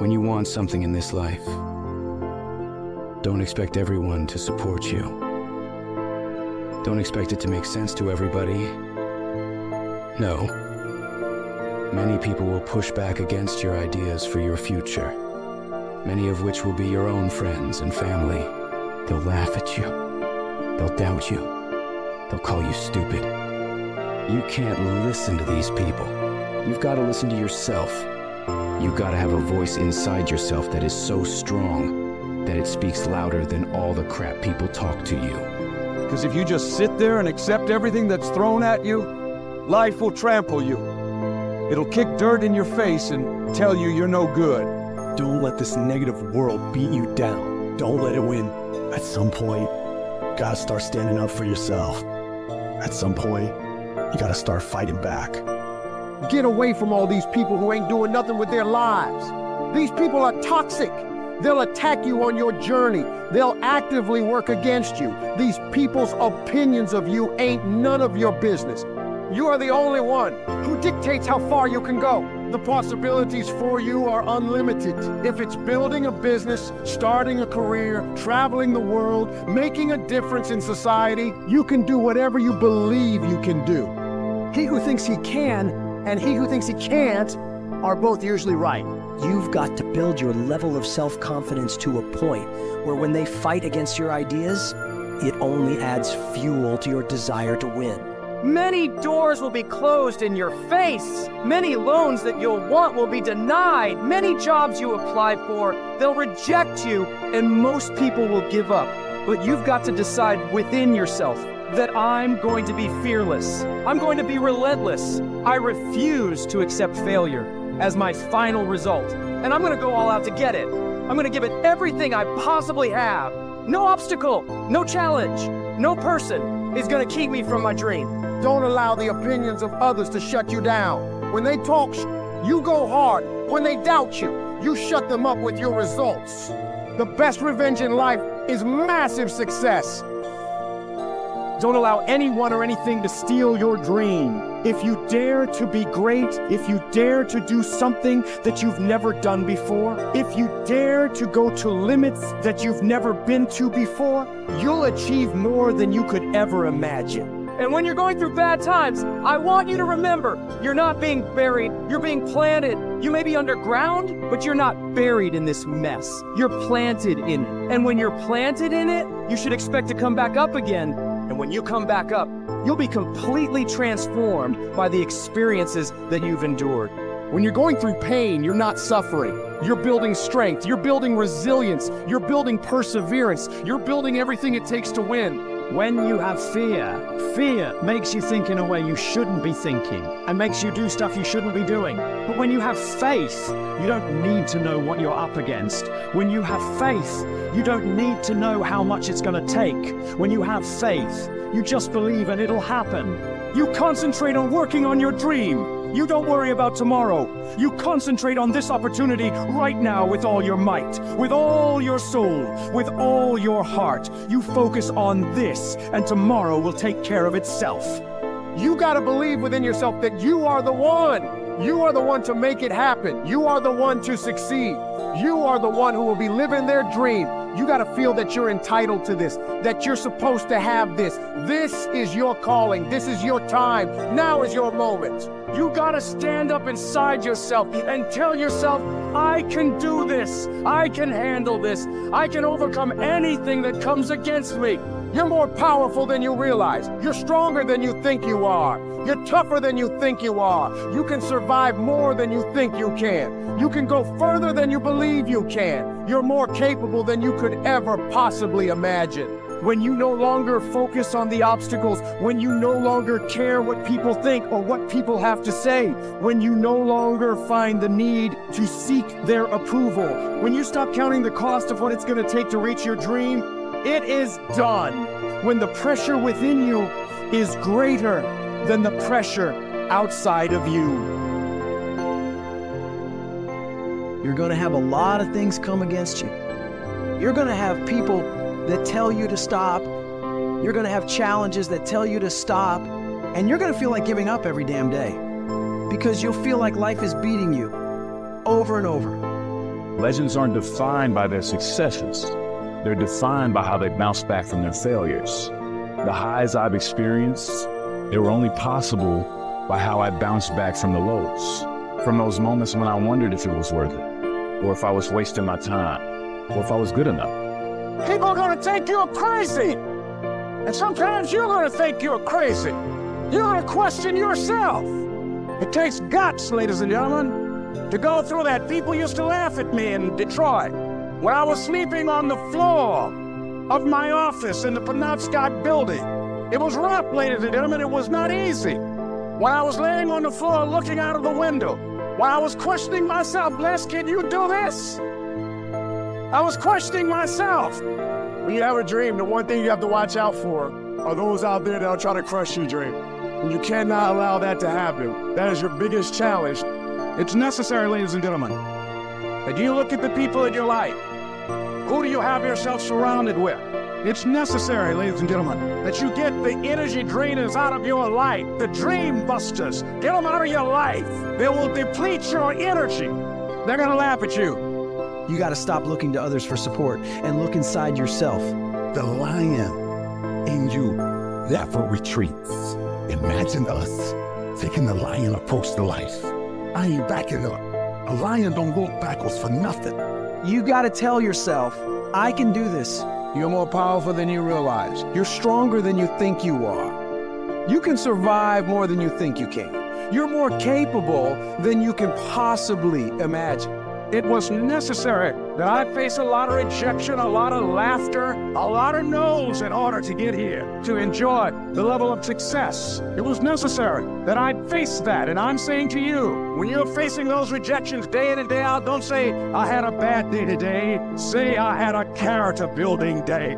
When you want something in this life, don't expect everyone to support you. Don't expect it to make sense to everybody. No. Many people will push back against your ideas for your future, many of which will be your own friends and family. They'll laugh at you. They'll doubt you. They'll call you stupid. You can't listen to these people. You've got to listen to yourself. You've got to have a voice inside yourself that is so strong that it speaks louder than all the crap people talk to you. Because if you just sit there and accept everything that's thrown at you, life will trample you. It'll kick dirt in your face and tell you you're no good. Don't let this negative world beat you down. Don't let it win. At some point, you gotta start standing up for yourself. At some point, you gotta start fighting back. Get away from all these people who ain't doing nothing with their lives. These people are toxic. They'll attack you on your journey. They'll actively work against you. These people's opinions of you ain't none of your business. You are the only one who dictates how far you can go. The possibilities for you are unlimited. If it's building a business, starting a career, traveling the world, making a difference in society, you can do whatever you believe you can do. He who thinks he can and he who thinks he can't are both usually right. You've got to build your level of self-confidence to a point where when they fight against your ideas, it only adds fuel to your desire to win. Many doors will be closed in your face. Many loans that you'll want will be denied. Many jobs you apply for, they'll reject you, and most people will give up. But you've got to decide within yourself that I'm going to be fearless. I'm going to be relentless. I refuse to accept failure as my final result. And I'm going to go all out to get it. I'm going to give it everything I possibly have. No obstacle, no challenge, no person is going to keep me from my dream. Don't allow the opinions of others to shut you down. When they talk, you go hard. When they doubt you, you shut them up with your results. The best revenge in life is massive success. Don't allow anyone or anything to steal your dream. If you dare to be great, if you dare to do something that you've never done before, if you dare to go to limits that you've never been to before, you'll achieve more than you could ever imagine. And when you're going through bad times, I want you to remember, you're not being buried, you're being planted. You may be underground, but you're not buried in this mess. You're planted in it. And when you're planted in it, you should expect to come back up again. And when you come back up, you'll be completely transformed by the experiences that you've endured. When you're going through pain, you're not suffering. You're building strength, you're building resilience, you're building perseverance, you're building everything it takes to win. When you have fear, fear makes you think in a way you shouldn't be thinking and makes you do stuff you shouldn't be doing. But when you have faith, you don't need to know what you're up against. When you have faith, you don't need to know how much it's going to take. When you have faith, you just believe and it'll happen. You concentrate on working on your dream. You don't worry about tomorrow. You concentrate on this opportunity right now with all your might, with all your soul, with all your heart. You focus on this, and tomorrow will take care of itself. You gotta believe within yourself that you are the one. You are the one to make it happen. You are the one to succeed. You are the one who will be living their dream. You gotta feel that you're entitled to this, that you're supposed to have this. This is your calling. This is your time. Now is your moment. You gotta stand up inside yourself and tell yourself, I can do this. I can handle this. I can overcome anything that comes against me. You're more powerful than you realize. You're stronger than you think you are. You're tougher than you think you are. You can survive more than you think you can. You can go further than you believe you can. You're more capable than you could ever possibly imagine. When you no longer focus on the obstacles, when you no longer care what people think or what people have to say, when you no longer find the need to seek their approval, when you stop counting the cost of what it's going to take to reach your dream, it is done. When the pressure within you is greater than the pressure outside of you. You're going to have a lot of things come against you. You're going to have people that tell you to stop. You're going to have challenges that tell you to stop. And you're going to feel like giving up every damn day because you'll feel like life is beating you over and over. Legends aren't defined by their successes. They're defined by how they bounce back from their failures. The highs I've experienced, they were only possible by how I bounced back from the lows. From those moments when I wondered if it was worth it, or if I was wasting my time, or if I was good enough. People are gonna think you're crazy. And sometimes you're gonna think you're crazy. You're gonna question yourself. It takes guts, ladies and gentlemen, to go through that. People used to laugh at me in Detroit when I was sleeping on the floor of my office in the Penobscot building. It was rough, ladies and gentlemen. It was not easy. When I was laying on the floor looking out of the window, when I was questioning myself, Les, can you do this? I was questioning myself. When you have a dream, the one thing you have to watch out for are those out there that'll try to crush your dream. And you cannot allow that to happen. That is your biggest challenge. It's necessary, ladies and gentlemen, that you look at the people in your life. Who do you have yourself surrounded with? It's necessary, ladies and gentlemen, that you get the energy drainers out of your life, the dream busters. Get them out of your life. They will deplete your energy. They're gonna laugh at you. You got to stop looking to others for support and look inside yourself. The lion in you never retreats. Imagine us taking the lion approach to life. I ain't backing up. A lion don't go backwards for nothing. You got to tell yourself, I can do this. You're more powerful than you realize. You're stronger than you think you are. You can survive more than you think you can. You're more capable than you can possibly imagine. It was necessary that I face a lot of rejection, a lot of laughter, a lot of no's in order to get here, to enjoy the level of success. It was necessary that I face that. And I'm saying to you, when you're facing those rejections day in and day out, don't say, I had a bad day today. Say, I had a character building day.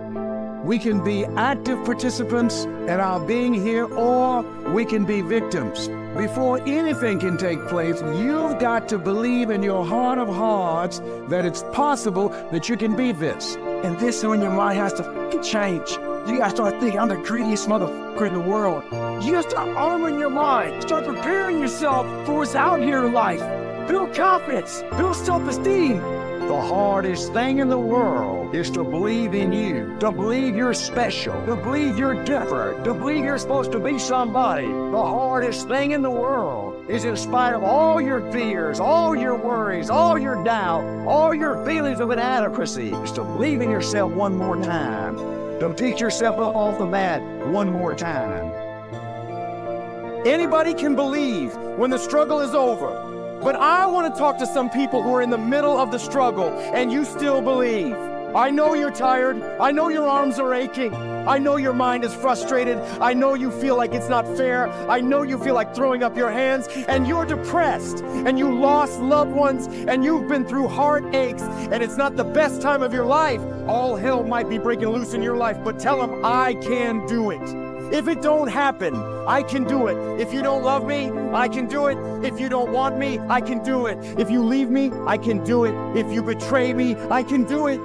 We can be active participants in our being here, or we can be victims. Before anything can take place, you've got to believe in your heart of hearts that it's possible that you can be this. And this on your mind has to fucking change. You gotta start thinking, I'm the greediest motherfucker in the world. You gotta start arming your mind. Start preparing yourself for what's out here in life. Build confidence. Build self-esteem. The hardest thing in the world is to believe in you, to believe you're special, to believe you're different, to believe you're supposed to be somebody. The hardest thing in the world is, in spite of all your fears, all your worries, all your doubt, all your feelings of inadequacy, is to believe in yourself one more time, to pick yourself up off the mat one more time. Anybody can believe when the struggle is over. But I want to talk to some people who are in the middle of the struggle and you still believe. I know you're tired. I know your arms are aching. I know your mind is frustrated. I know you feel like it's not fair. I know you feel like throwing up your hands, and you're depressed, and you lost loved ones, and you've been through heartaches, and it's not the best time of your life. All hell might be breaking loose in your life, but tell them I can do it. If it don't happen, I can do it. If you don't love me, I can do it. If you don't want me, I can do it. If you leave me, I can do it. If you betray me, I can do it.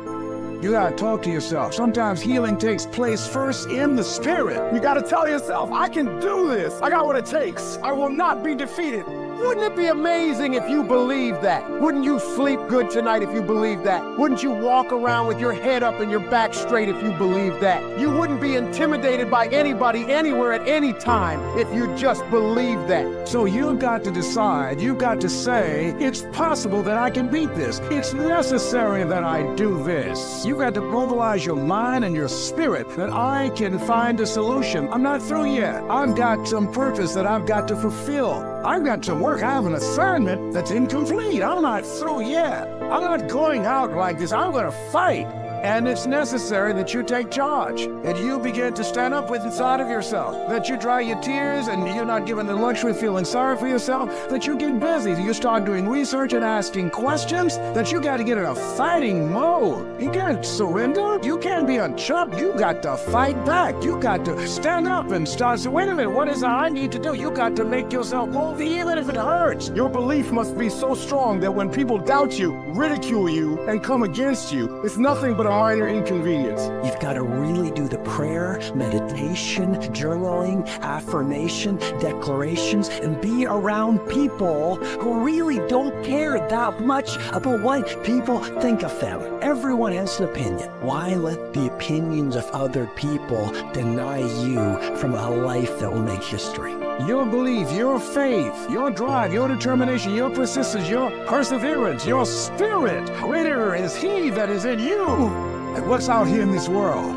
You gotta talk to yourself. Sometimes healing takes place first in the spirit. You gotta tell yourself, I can do this. I got what it takes. I will not be defeated. Wouldn't it be amazing if you believed that? Wouldn't you sleep good tonight if you believed that? Wouldn't you walk around with your head up and your back straight if you believed that? You wouldn't be intimidated by anybody, anywhere, at any time if you just believed that. So you've got to decide, you've got to say, it's possible that I can beat this. It's necessary that I do this. You've got to mobilize your mind and your spirit that I can find a solution. I'm not through yet. I've got some purpose that I've got to fulfill. I've got to work. I have an assignment that's incomplete. I'm not through yet. I'm not going out like this. I'm going to fight. And it's necessary that you take charge, and you begin to stand up with inside of yourself, that you dry your tears and you're not given the luxury of feeling sorry for yourself, that you get busy, you start doing research and asking questions, that you got to get in a fighting mode. You can't surrender. You can't be a chump. You got to fight back. You got to stand up and start saying, wait a minute, what is it I need to do? You got to make yourself move even if it hurts. Your belief must be so strong that when people doubt you, ridicule you, and come against you, it's nothing but a minor inconvenience. You've got to really do the prayer, meditation, journaling, affirmation, declarations, and be around people who really don't care that much about what people think of them. Everyone has an opinion. Why let the opinions of other people deny you from a life that will make history? Your belief, your faith, your drive, your determination, your persistence, your perseverance, your spirit. Greater is He that is in you than what's out here in this world.